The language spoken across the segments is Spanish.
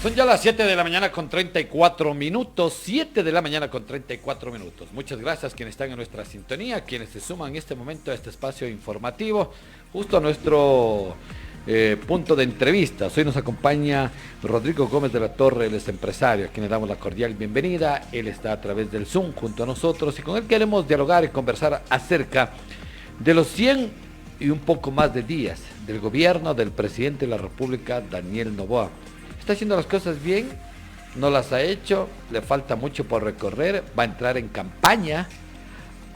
Son ya las 7 de la mañana con 34 minutos, 7 de la mañana con 34 minutos. Muchas gracias a quienes están en nuestra sintonía, quienes se suman en este momento a este espacio informativo, justo a nuestro punto de entrevistas. Hoy nos acompaña Rodrigo Gómez de la Torre, él es empresario, a quien le damos la cordial bienvenida. Él está a través del Zoom junto a nosotros y con él queremos dialogar y conversar acerca de los 100 y un poco más de días del gobierno del presidente de la República, Daniel Noboa. ¿Está haciendo las cosas bien? ¿No las ha hecho? ¿Le falta mucho por recorrer? ¿Va a entrar en campaña?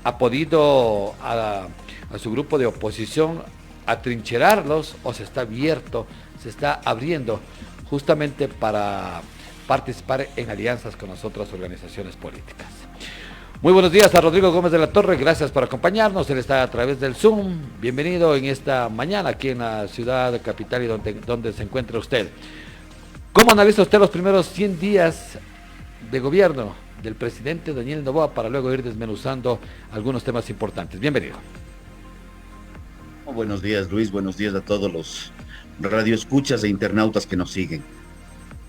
¿Ha podido a su grupo de oposición atrincherarlos o se está abierto, se está abriendo justamente para participar en alianzas con las otras organizaciones políticas? Muy buenos días a Rodrigo Gómez de la Torre, gracias por acompañarnos, él está a través del Zoom. Bienvenido en esta mañana aquí en la ciudad capital y donde se encuentra usted. ¿Cómo analiza usted los primeros 100 días de gobierno del presidente Daniel Noboa para luego ir desmenuzando algunos temas importantes? Bienvenido. Buenos días, Luis. Buenos días a todos los radioescuchas e internautas que nos siguen.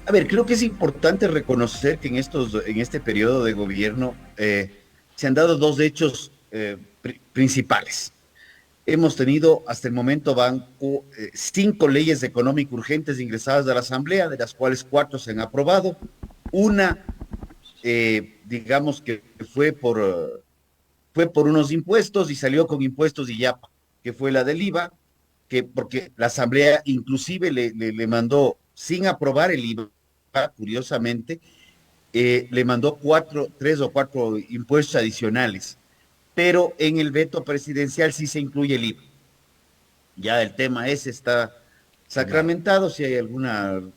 A ver, creo que es importante reconocer que en este periodo de gobierno se han dado dos hechos principales. Hemos tenido, hasta el momento, 5 leyes económicas urgentes ingresadas a la Asamblea, de las cuales 4 se han aprobado. Una, digamos que fue por unos impuestos y salió con impuestos y ya, que fue la del IVA, porque la Asamblea inclusive le mandó, sin aprobar el IVA, curiosamente, le mandó 3 o 4 impuestos adicionales. Pero en el veto presidencial sí se incluye el IVA. Ya el tema ese está sacramentado. Si hay algún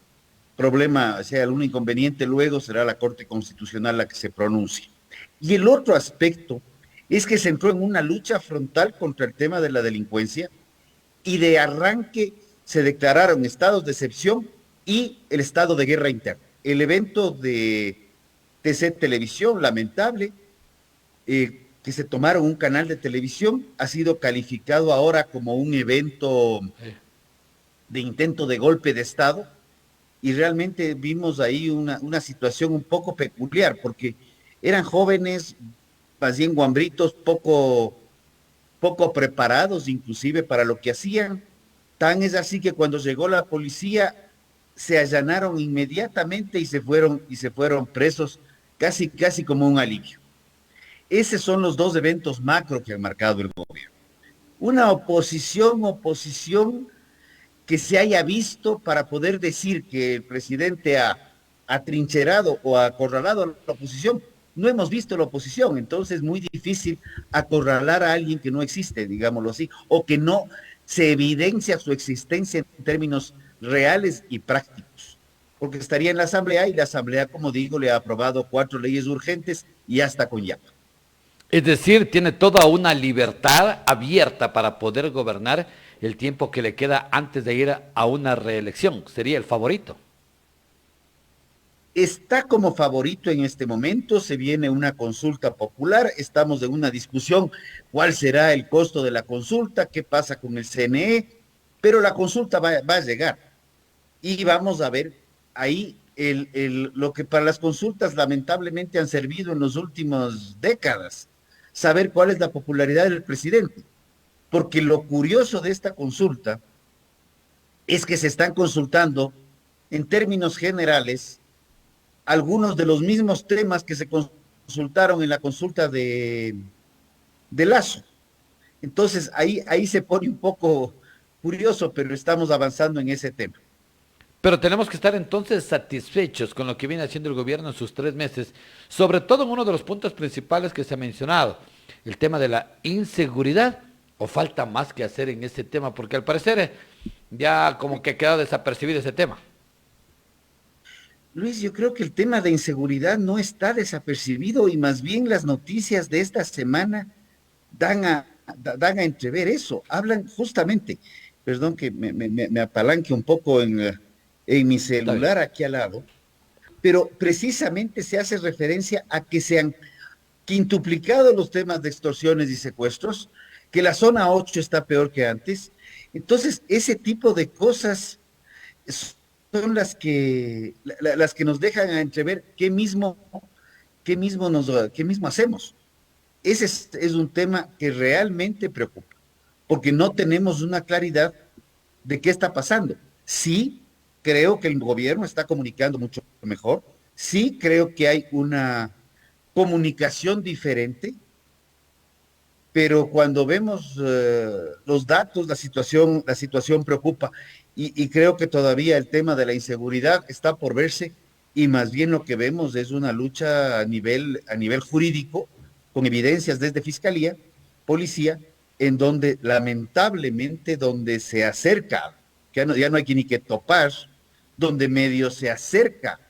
problema, si hay algún inconveniente, luego será la Corte Constitucional la que se pronuncie. Y el otro aspecto es que se entró en una lucha frontal contra el tema de la delincuencia y de arranque se declararon estados de excepción y el estado de guerra interna. El evento de TC Televisión, lamentable, que se tomaron un canal de televisión, ha sido calificado ahora como un evento de intento de golpe de Estado, y realmente vimos ahí una situación un poco peculiar, porque eran jóvenes, más bien guambritos, poco preparados inclusive para lo que hacían. Tan es así que cuando llegó la policía, se allanaron inmediatamente y se fueron presos, casi como un alivio. Esos son los dos eventos macro que han marcado el gobierno. Una oposición que se haya visto para poder decir que el presidente ha atrincherado o acorralado a la oposición. No hemos visto la oposición, entonces es muy difícil acorralar a alguien que no existe, digámoslo así, o que no se evidencia su existencia en términos reales y prácticos. Porque estaría en la Asamblea y la Asamblea, como digo, le ha aprobado 4 leyes urgentes y ya está con llama. Es decir, tiene toda una libertad abierta para poder gobernar el tiempo que le queda antes de ir a una reelección. Sería el favorito. Está como favorito en este momento, se viene una consulta popular, estamos en una discusión, cuál será el costo de la consulta, qué pasa con el CNE, pero la consulta va a llegar y vamos a ver ahí lo que para las consultas lamentablemente han servido en las últimas décadas, saber cuál es la popularidad del presidente, porque lo curioso de esta consulta es que se están consultando en términos generales algunos de los mismos temas que se consultaron en la consulta de Lazo. Entonces, ahí se pone un poco curioso, pero estamos avanzando en ese tema. Pero tenemos que estar entonces satisfechos con lo que viene haciendo el gobierno en sus 3 meses, sobre todo en uno de los puntos principales que se ha mencionado, el tema de la inseguridad. ¿O falta más que hacer en ese tema? Porque al parecer ya como que ha quedado desapercibido ese tema. Luis, yo creo que el tema de inseguridad no está desapercibido y más bien las noticias de esta semana dan a entrever eso. Hablan justamente, perdón que me apalanque un poco en mi Está bien. celular aquí al lado, pero precisamente se hace referencia a que se han quintuplicado los temas de extorsiones y secuestros, que la zona 8 está peor que antes. Entonces, ese tipo de cosas son las que nos dejan a entrever qué mismo hacemos. Ese es un tema que realmente preocupa, porque no tenemos una claridad de qué está pasando. Sí, creo que el gobierno está comunicando mucho mejor, sí creo que hay una comunicación diferente, pero cuando vemos los datos, la situación preocupa y creo que todavía el tema de la inseguridad está por verse y más bien lo que vemos es una lucha a nivel jurídico, con evidencias desde fiscalía, policía, en donde lamentablemente donde se acerca, ya no hay que ni que topar, donde medio se acerca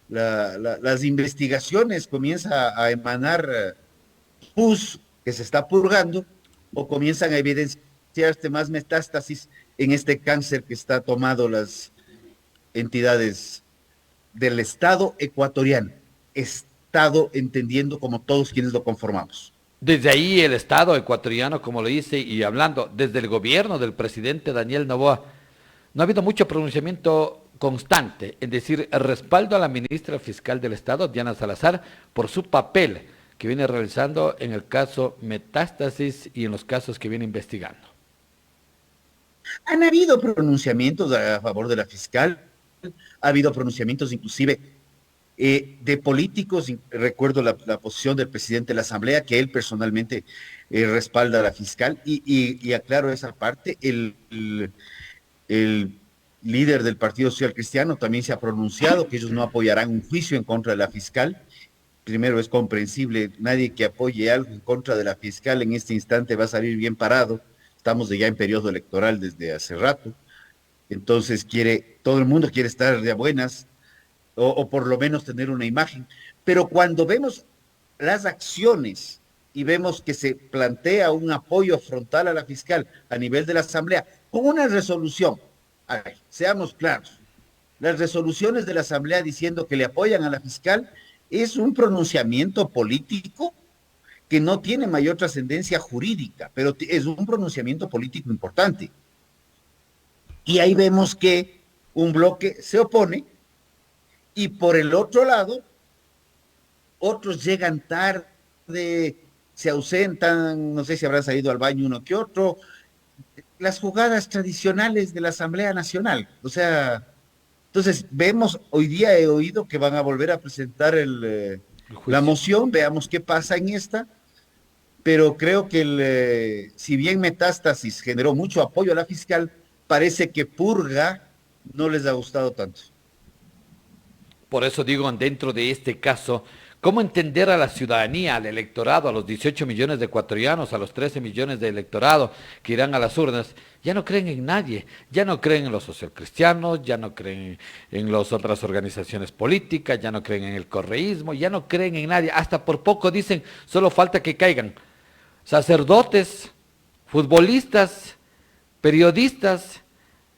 las investigaciones, comienza a emanar pus que se está purgando o comienzan a evidenciarse más metástasis en este cáncer que está tomado las entidades del Estado ecuatoriano, Estado entendiendo como todos quienes lo conformamos. Desde ahí el Estado ecuatoriano, como lo dice, y hablando desde el gobierno del presidente Daniel Noboa, no ha habido mucho pronunciamiento constante, es decir, el respaldo a la ministra fiscal del Estado, Diana Salazar, por su papel que viene realizando en el caso Metástasis y en los casos que viene investigando. Han habido pronunciamientos a favor de la fiscal, ha habido pronunciamientos inclusive de políticos, recuerdo la posición del presidente de la Asamblea, que él personalmente respalda a la fiscal, y aclaro esa parte, el líder del Partido Social Cristiano también se ha pronunciado que ellos no apoyarán un juicio en contra de la fiscal. Primero, es comprensible, nadie que apoye algo en contra de la fiscal en este instante va a salir bien parado. Estamos ya en periodo electoral desde hace rato, entonces todo el mundo quiere estar de buenas o por lo menos tener una imagen. Pero cuando vemos las acciones y vemos que se plantea un apoyo frontal a la fiscal a nivel de la Asamblea con una resolución, a ver, seamos claros, las resoluciones de la Asamblea diciendo que le apoyan a la fiscal es un pronunciamiento político que no tiene mayor trascendencia jurídica, pero es un pronunciamiento político importante. Y ahí vemos que un bloque se opone y por el otro lado, otros llegan tarde, se ausentan, no sé si habrán salido al baño uno que otro, las jugadas tradicionales de la Asamblea Nacional. O sea, entonces vemos, hoy día he oído que van a volver a presentar la moción, veamos qué pasa en esta, pero creo que si bien Metástasis generó mucho apoyo a la fiscal, parece que Purga no les ha gustado tanto. Por eso digo, dentro de este caso, ¿cómo entender a la ciudadanía, al electorado, a los 18 millones de ecuatorianos, a los 13 millones de electorado que irán a las urnas? Ya no creen en nadie, ya no creen en los socialcristianos, ya no creen en las otras organizaciones políticas, ya no creen en el correísmo, ya no creen en nadie. Hasta por poco dicen, solo falta que caigan sacerdotes, futbolistas, periodistas,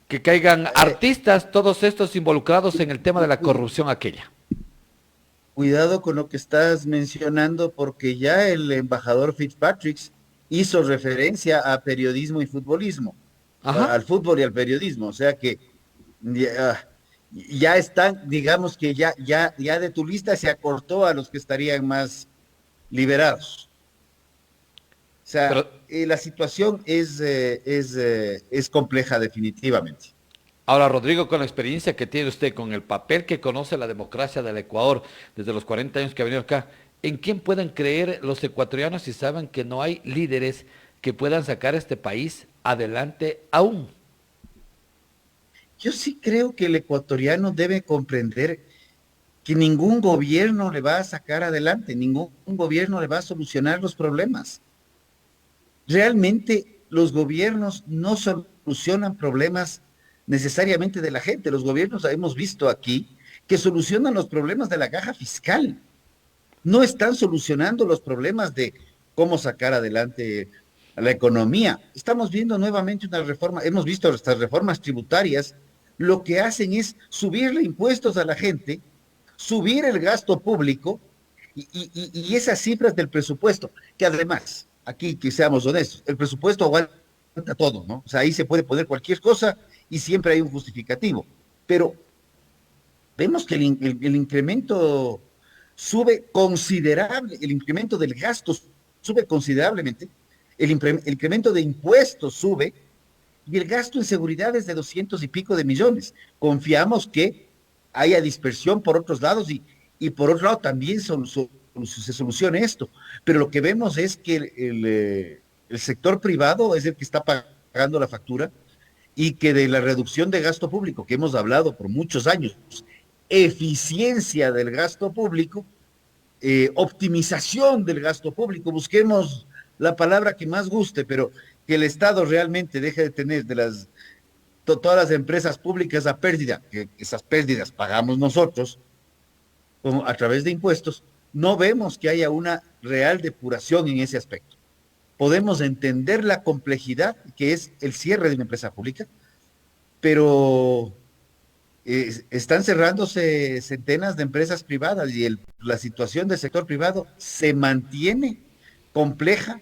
que caigan artistas, todos estos involucrados en el tema de la corrupción aquella. Cuidado con lo que estás mencionando, porque ya el embajador Fitzpatrick hizo referencia a periodismo y futbolismo, Ajá. al fútbol y al periodismo, o sea que ya están, digamos que ya de tu lista se acortó a los que estarían más liberados. O sea, Pero la situación es compleja definitivamente. ahora, Rodrigo, con la experiencia que tiene usted, con el papel que conoce la democracia del Ecuador desde los 40 años que ha venido acá, ¿en quién pueden creer los ecuatorianos si saben que no hay líderes que puedan sacar este país adelante aún? Yo sí creo que el ecuatoriano debe comprender que ningún gobierno le va a sacar adelante, ningún gobierno le va a solucionar los problemas. Realmente los gobiernos no solucionan problemas necesariamente de la gente. Los gobiernos hemos visto aquí que solucionan los problemas de la caja fiscal. No están solucionando los problemas de cómo sacar adelante la economía. Estamos viendo nuevamente una reforma, hemos visto estas reformas tributarias, lo que hacen es subirle impuestos a la gente, subir el gasto público y esas cifras del presupuesto, que además, aquí que seamos honestos, el presupuesto aguanta todo, ¿no? O sea, ahí se puede poner cualquier cosa y siempre hay un justificativo. Pero vemos que el incremento sube considerable, el incremento del gasto sube considerablemente, el incremento de impuestos sube y el gasto en seguridad es de 200 y pico de millones. Confiamos que haya dispersión por otros lados y por otro lado también se solucione esto. Pero lo que vemos es que el sector privado es el que está pagando la factura y que de la reducción de gasto público que hemos hablado por muchos años, eficiencia del gasto público, optimización del gasto público, busquemos la palabra que más guste, pero que el Estado realmente deje de tener de todas las empresas públicas a pérdida, que esas pérdidas pagamos nosotros como a través de impuestos, no vemos que haya una real depuración en ese aspecto. Podemos entender la complejidad que es el cierre de una empresa pública, pero están cerrándose centenas de empresas privadas y la situación del sector privado se mantiene compleja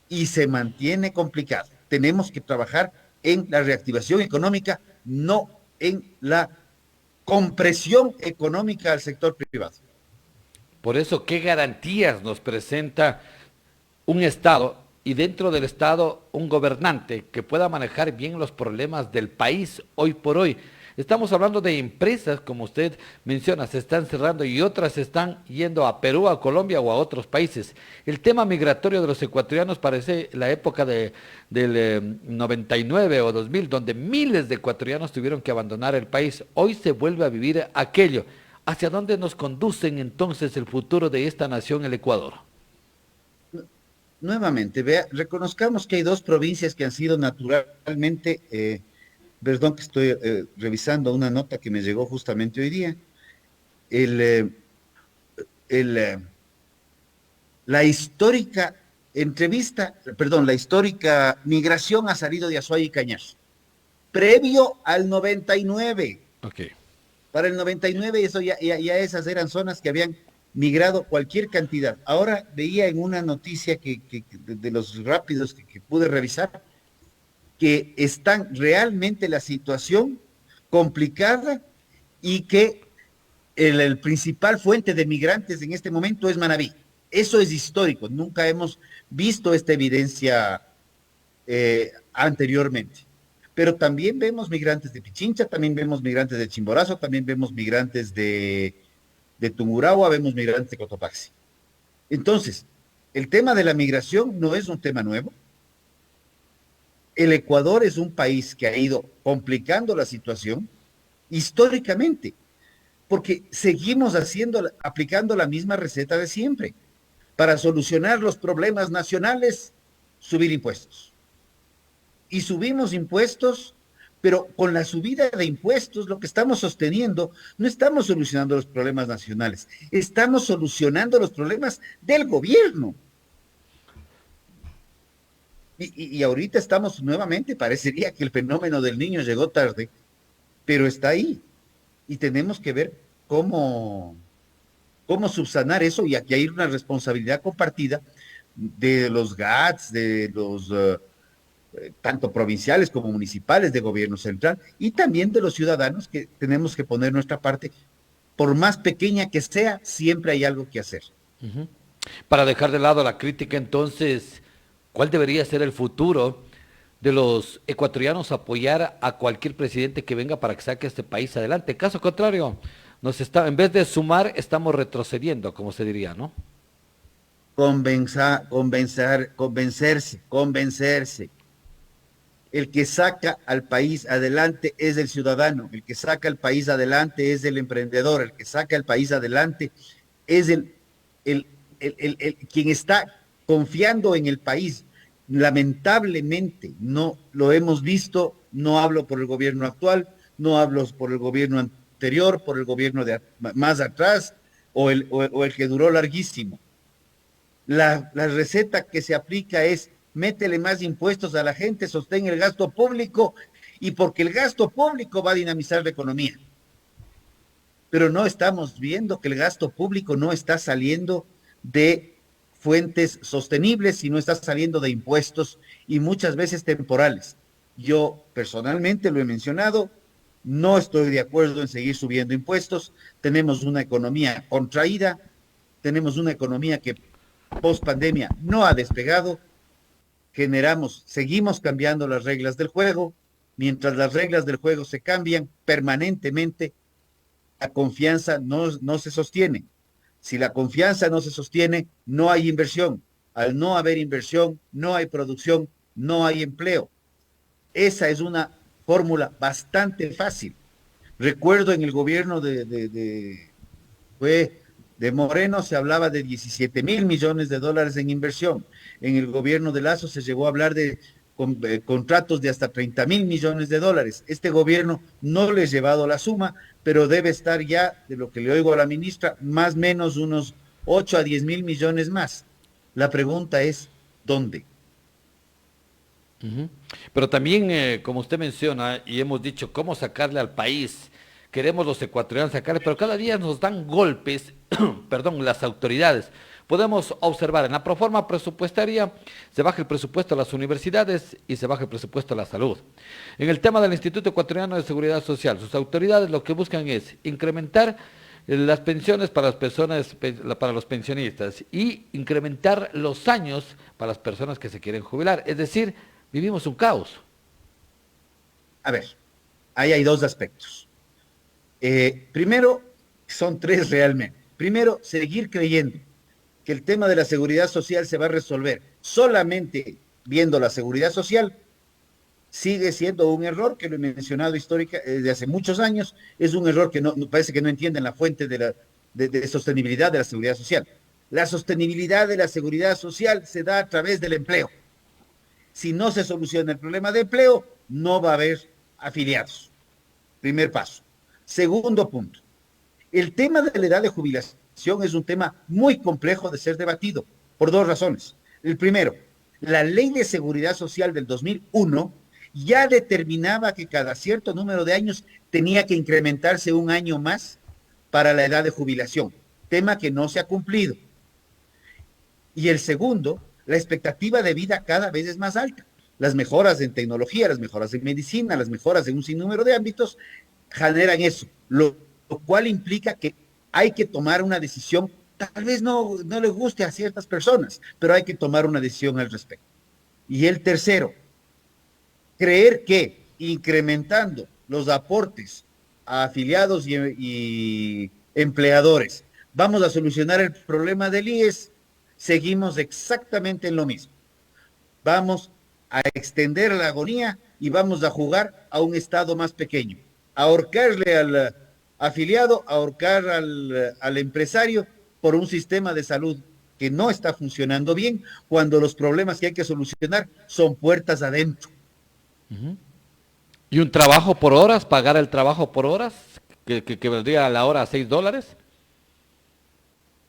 y se mantiene complicada. Tenemos que trabajar en la reactivación económica, no en la compresión económica al sector privado. Por eso, ¿qué garantías nos presenta un Estado y dentro del Estado un gobernante que pueda manejar bien los problemas del país hoy por hoy? Estamos hablando de empresas, como usted menciona, se están cerrando y otras se están yendo a Perú, a Colombia o a otros países. El tema migratorio de los ecuatorianos parece la época del 99 o 2000, donde miles de ecuatorianos tuvieron que abandonar el país. Hoy se vuelve a vivir aquello. ¿Hacia dónde nos conducen entonces el futuro de esta nación, el Ecuador? Nuevamente, reconozcamos que hay dos provincias que han sido naturalmente, perdón que estoy revisando una nota que me llegó justamente hoy día, el, eh, el, eh, la histórica la histórica migración ha salido de Azuay y Cañar, previo al 99. Ok. Para el 99 eso ya esas eran zonas que habían migrado cualquier cantidad. Ahora veía en una noticia de los rápidos que pude revisar, que están realmente la situación complicada y que el principal fuente de migrantes en este momento es Manabí. Eso es histórico, nunca hemos visto esta evidencia anteriormente. Pero también vemos migrantes de Pichincha, también vemos migrantes de Chimborazo, también vemos migrantes de Tungurahua, vemos migrantes de Cotopaxi. Entonces, el tema de la migración no es un tema nuevo. El Ecuador es un país que ha ido complicando la situación históricamente, porque seguimos aplicando la misma receta de siempre. Para solucionar los problemas nacionales, subir impuestos. Y subimos impuestos, pero con la subida de impuestos, lo que estamos sosteniendo, no estamos solucionando los problemas nacionales, estamos solucionando los problemas del gobierno. Y ahorita estamos nuevamente, parecería que el fenómeno del niño llegó tarde, pero está ahí. Y tenemos que ver cómo subsanar eso, y aquí hay una responsabilidad compartida de los GATS, de los tanto provinciales como municipales, de gobierno central, y también de los ciudadanos que tenemos que poner nuestra parte. Por más pequeña que sea, siempre hay algo que hacer. Uh-huh. Para dejar de lado la crítica, entonces, ¿cuál debería ser el futuro de los ecuatorianos apoyar a cualquier presidente que venga para que saque este país adelante? Caso contrario, en vez de sumar, estamos retrocediendo, como se diría, ¿no? Convencerse. El que saca al país adelante es el ciudadano, el que saca al país adelante es el emprendedor, el que saca al país adelante es quien está confiando en el país. Lamentablemente no lo hemos visto, no hablo por el gobierno actual, no hablo por el gobierno anterior, por el gobierno más atrás o el que duró larguísimo. La receta que se aplica es: métele más impuestos a la gente, sostén el gasto público, y porque el gasto público va a dinamizar la economía. Pero no estamos viendo que el gasto público no está saliendo de fuentes sostenibles, sino está saliendo de impuestos y muchas veces temporales. Yo personalmente lo he mencionado, No estoy de acuerdo en seguir subiendo impuestos. Tenemos una economía contraída, tenemos una economía que post pandemia no ha despegado, seguimos cambiando las reglas del juego. Mientras las reglas del juego se cambian permanentemente, la confianza no se sostiene. Si la confianza no se sostiene, no hay inversión. Al no haber inversión, no hay producción, no hay empleo. Esa es una fórmula bastante fácil. Recuerdo en el gobierno de Moreno se hablaba de 17.000 millones de dólares en inversión. En el gobierno de Lazo se llegó a hablar de contratos de hasta 30.000 millones de dólares. Este gobierno no le ha llevado la suma, pero debe estar ya, de lo que le oigo a la ministra, más o menos unos 8 a 10.000 millones más. La pregunta es, ¿dónde? Ujú. Pero también, como usted menciona, y hemos dicho, cómo sacarle al país. Queremos los ecuatorianos sacarle, pero cada día nos dan golpes, perdón, las autoridades. Podemos observar, en la proforma presupuestaria se baja el presupuesto a las universidades y se baja el presupuesto a la salud. En el tema del Instituto Ecuatoriano de Seguridad Social, sus autoridades lo que buscan es incrementar las pensiones para las personas, para los pensionistas y incrementar los años para las personas que se quieren jubilar. Es decir, vivimos un caos. A ver, ahí hay dos aspectos. Primero, son tres realmente. Primero, seguir creyendo que el tema de la seguridad social se va a resolver solamente viendo la seguridad social sigue siendo un error que lo he mencionado histórica desde hace muchos años. Es un error que parece que no entienden la fuente de sostenibilidad de la seguridad social. La sostenibilidad de la seguridad social se da a través del empleo. Si no se soluciona el problema de empleo, no va a haber afiliados. Primer paso. Segundo punto. El tema de la edad de jubilación es un tema muy complejo de ser debatido por dos razones. El primero, la Ley de Seguridad Social del 2001 ya determinaba que cada cierto número de años tenía que incrementarse un año más para la edad de jubilación, tema que no se ha cumplido. Y el segundo, la expectativa de vida cada vez es más alta. Las mejoras en tecnología, las mejoras en medicina, las mejoras en un sinnúmero de ámbitos generan eso, lo cual implica que hay que tomar una decisión, tal vez no le guste a ciertas personas, pero hay que tomar una decisión al respecto. Y el tercero, creer que incrementando los aportes a afiliados y empleadores vamos a solucionar el problema del IES, seguimos exactamente en lo mismo. Vamos a extender la agonía y vamos a jugar a un Estado más pequeño. Ahorcarle al afiliado, ahorcar al empresario por un sistema de salud que no está funcionando bien, cuando los problemas que hay que solucionar son puertas adentro. Uh-huh. ¿Y un trabajo por horas? ¿Pagar el trabajo por horas? ¿Que vendría a la hora a $6?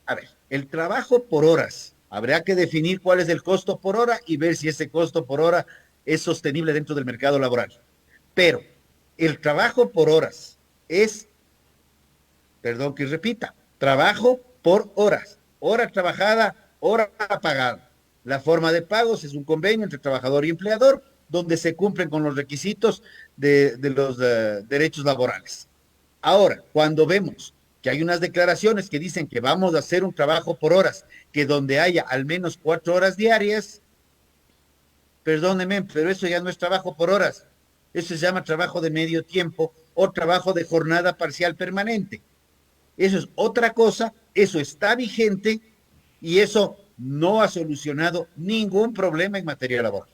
A ver, el trabajo por horas. Habrá que definir cuál es el costo por hora y ver si ese costo por hora es sostenible dentro del mercado laboral. Pero el trabajo por horas es, perdón que repita, trabajo por horas. Hora trabajada, hora pagada. La forma de pagos es un convenio entre trabajador y empleador donde se cumplen con los requisitos de los derechos laborales. Ahora, cuando vemos que hay unas declaraciones que dicen que vamos a hacer un trabajo por horas, que donde haya al menos 4 horas diarias, perdóneme, pero eso ya no es trabajo por horas. Eso se llama trabajo de medio tiempo o trabajo de jornada parcial permanente. Eso es otra cosa, eso está vigente y eso no ha solucionado ningún problema en materia laboral.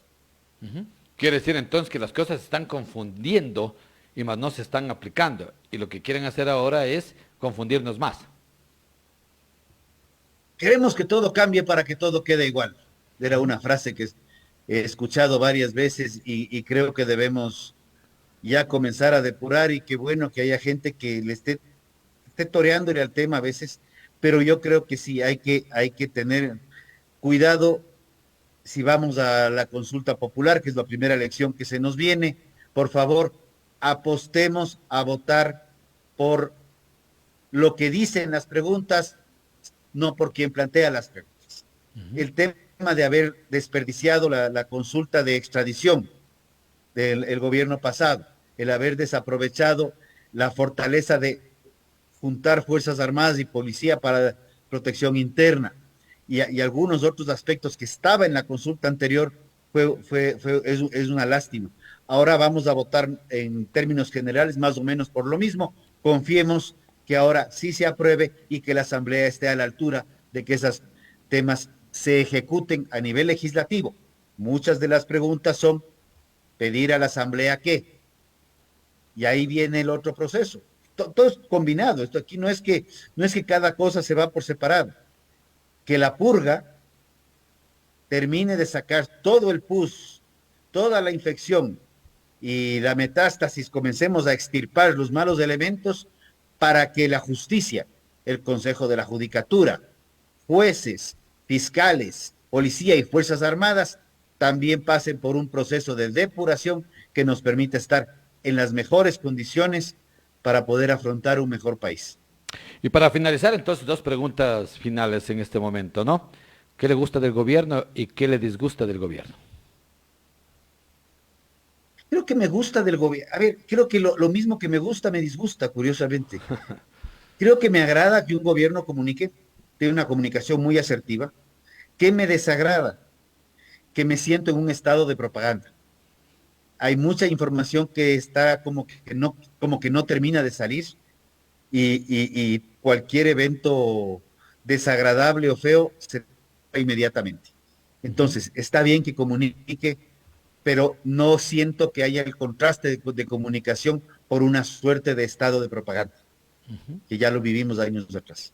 Uh-huh. Quiere decir entonces que las cosas se están confundiendo y más no se están aplicando. Y lo que quieren hacer ahora es confundirnos más. Queremos que todo cambie para que todo quede igual. Era una frase que he escuchado varias veces y creo que debemos ya comenzar a depurar y qué bueno que haya gente que le esté toreándole al tema a veces, pero yo creo que sí, hay que tener cuidado si vamos a la consulta popular, que es la primera elección que se nos viene. Por favor, apostemos a votar por lo que dicen las preguntas, no por quien plantea las preguntas. Uh-huh. El tema de haber desperdiciado la consulta de extradición del gobierno pasado, el haber desaprovechado la fortaleza de juntar Fuerzas Armadas y Policía para protección interna y algunos otros aspectos que estaba en la consulta anterior es una lástima. Ahora vamos a votar en términos generales más o menos por lo mismo. Confiemos que ahora sí se apruebe y que la Asamblea esté a la altura de que esos temas se ejecuten a nivel legislativo. Muchas de las preguntas son pedir a la Asamblea qué, y ahí viene el otro proceso. Todo es combinado. Esto aquí no es que cada cosa se va por separado. Que la purga termine de sacar todo el pus, toda la infección y la metástasis, comencemos a extirpar los malos elementos para que la justicia, el Consejo de la Judicatura, jueces, fiscales, policía y Fuerzas Armadas también pasen por un proceso de depuración que nos permita estar en las mejores condiciones para poder afrontar un mejor país. Y para finalizar, entonces, dos preguntas finales en este momento, ¿no? ¿Qué le gusta del gobierno y qué le disgusta del gobierno? Creo que me gusta del gobierno. A ver, creo que lo mismo que me gusta me disgusta, curiosamente. Creo que me agrada que un gobierno comunique, tiene una comunicación muy asertiva. ¿Qué me desagrada? Que me siento en un estado de propaganda. Hay mucha información que está como que no termina de salir y cualquier evento desagradable o feo se va inmediatamente. Ujú. Entonces, está bien que comunique, pero no siento que haya el contraste de comunicación por una suerte de estado de propaganda, que ya lo vivimos años atrás.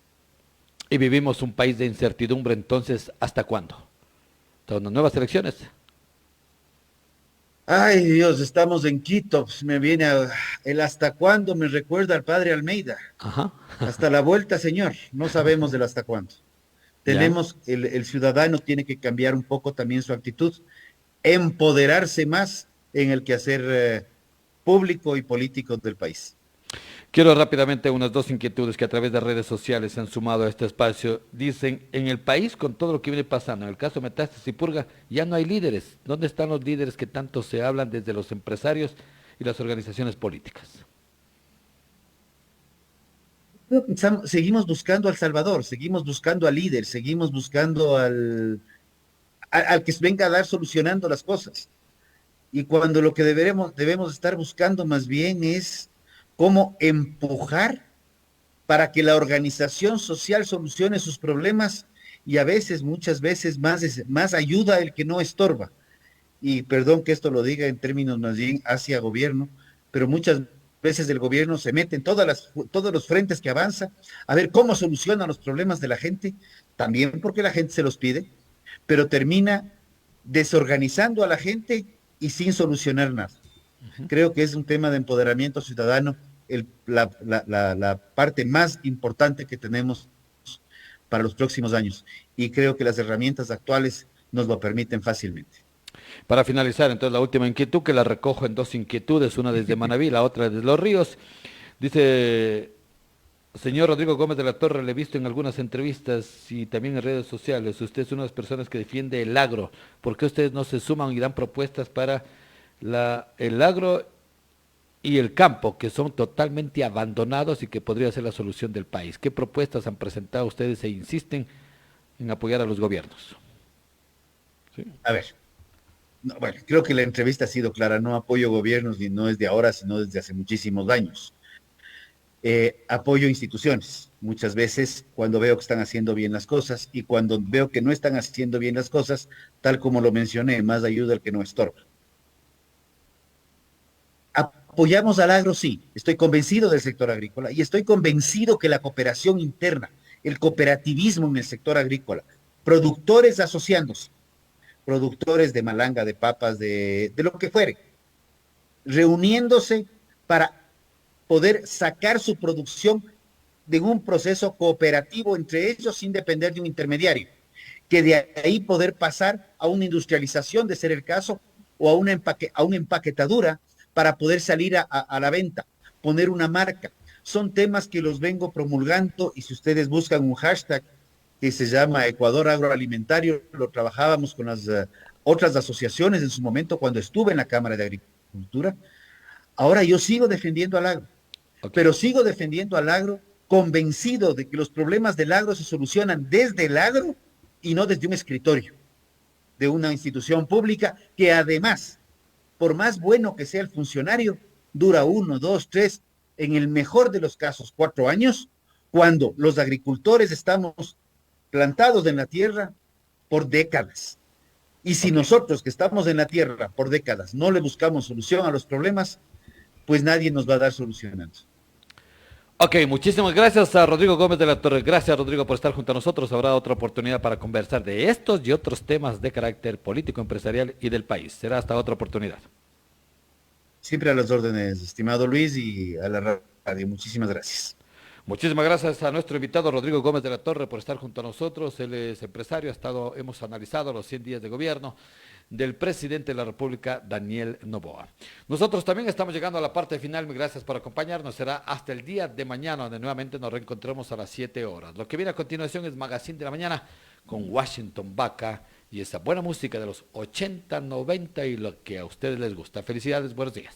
Y vivimos un país de incertidumbre, entonces, ¿hasta cuándo? ¿Hasta unas nuevas elecciones? Ay, Dios, estamos en Quito, pues, el hasta cuándo me recuerda al padre Almeida. Ajá. Hasta la vuelta, señor. No sabemos del hasta cuándo. ¿Ya? El ciudadano tiene que cambiar un poco también su actitud, empoderarse más en el quehacer público y político del país. Quiero rápidamente unas dos inquietudes que a través de redes sociales se han sumado a este espacio. Dicen, en el país con todo lo que viene pasando, en el caso Metástasis y Purga, ya no hay líderes. ¿Dónde están los líderes que tanto se hablan desde los empresarios y las organizaciones políticas? Seguimos buscando al Salvador, seguimos buscando al líder, seguimos buscando al que venga a dar solucionando las cosas. Y cuando lo que debemos estar buscando más bien es cómo empujar para que la organización social solucione sus problemas y a veces, muchas veces, más ayuda el que no estorba. Y perdón que esto lo diga en términos más bien hacia gobierno, pero muchas veces el gobierno se mete en todos los frentes que avanza a ver cómo soluciona los problemas de la gente, también porque la gente se los pide, pero termina desorganizando a la gente y sin solucionar nada. Creo que es un tema de empoderamiento ciudadano, la parte más importante que tenemos para los próximos años. Y creo que las herramientas actuales nos lo permiten fácilmente. Para finalizar, entonces, la última inquietud, que la recojo en dos inquietudes, una desde Manaví, la otra desde Los Ríos. Dice, señor Rodrigo Gómez de la Torre, le he visto en algunas entrevistas y también en redes sociales. Usted es una de las personas que defiende el agro. ¿Por qué ustedes no se suman y dan propuestas para el agro y el campo, que son totalmente abandonados y que podría ser la solución del país? ¿Qué propuestas han presentado ustedes e insisten en apoyar a los gobiernos? ¿Sí? A ver, no, bueno, creo que la entrevista ha sido clara. No apoyo gobiernos y no es de ahora, sino desde hace muchísimos años. Apoyo instituciones. Muchas veces cuando veo que están haciendo bien las cosas y cuando veo que no están haciendo bien las cosas, tal como lo mencioné, más ayuda el que no estorba. Apoyamos al agro, sí. Estoy convencido del sector agrícola y estoy convencido que la cooperación interna, el cooperativismo en el sector agrícola, productores asociándose, productores de malanga, de papas, de lo que fuere, reuniéndose para poder sacar su producción de un proceso cooperativo entre ellos sin depender de un intermediario, que de ahí poder pasar a una industrialización, de ser el caso, o a una empaquetadura para poder salir a la venta, poner una marca. Son temas que los vengo promulgando y si ustedes buscan un hashtag que se llama Ecuador Agroalimentario, lo trabajábamos con las otras asociaciones en su momento cuando estuve en la Cámara de Agricultura, Ahora yo sigo defendiendo al agro, Ok. pero sigo defendiendo al agro convencido de que los problemas del agro se solucionan desde el agro y no desde un escritorio de una institución pública que además, por más bueno que sea el funcionario, dura 1, 2, 3, en el mejor de los casos 4 años, cuando los agricultores estamos plantados en la tierra por décadas. Y si Ok. nosotros que estamos en la tierra por décadas no le buscamos solución a los problemas, pues nadie nos va a dar soluciones. Ok, muchísimas gracias a Rodrigo Gómez de la Torre. Gracias, Rodrigo, por estar junto a nosotros. Habrá otra oportunidad para conversar de estos y otros temas de carácter político, empresarial y del país. Será hasta otra oportunidad. Siempre a las órdenes, estimado Luis, y a la radio. Muchísimas gracias. Muchísimas gracias a nuestro invitado Rodrigo Gómez de la Torre por estar junto a nosotros. Él es empresario, hemos analizado los 100 días de gobierno del presidente de la República, Daniel Noboa. Nosotros también estamos llegando a la parte final. Gracias por acompañarnos. Será hasta el día de mañana, donde nuevamente nos reencontremos a las 7 horas. Lo que viene a continuación es Magazine de la Mañana con Washington Vaca y esa buena música de los 80, 90 y lo que a ustedes les gusta. Felicidades, buenos días.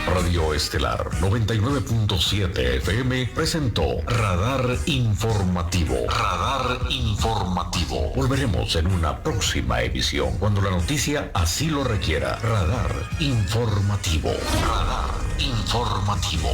Radio Estelar 99.7 FM presentó Radar Informativo. Radar Informativo. Volveremos en una próxima edición cuando la noticia así lo requiera. Radar Informativo. Radar Informativo.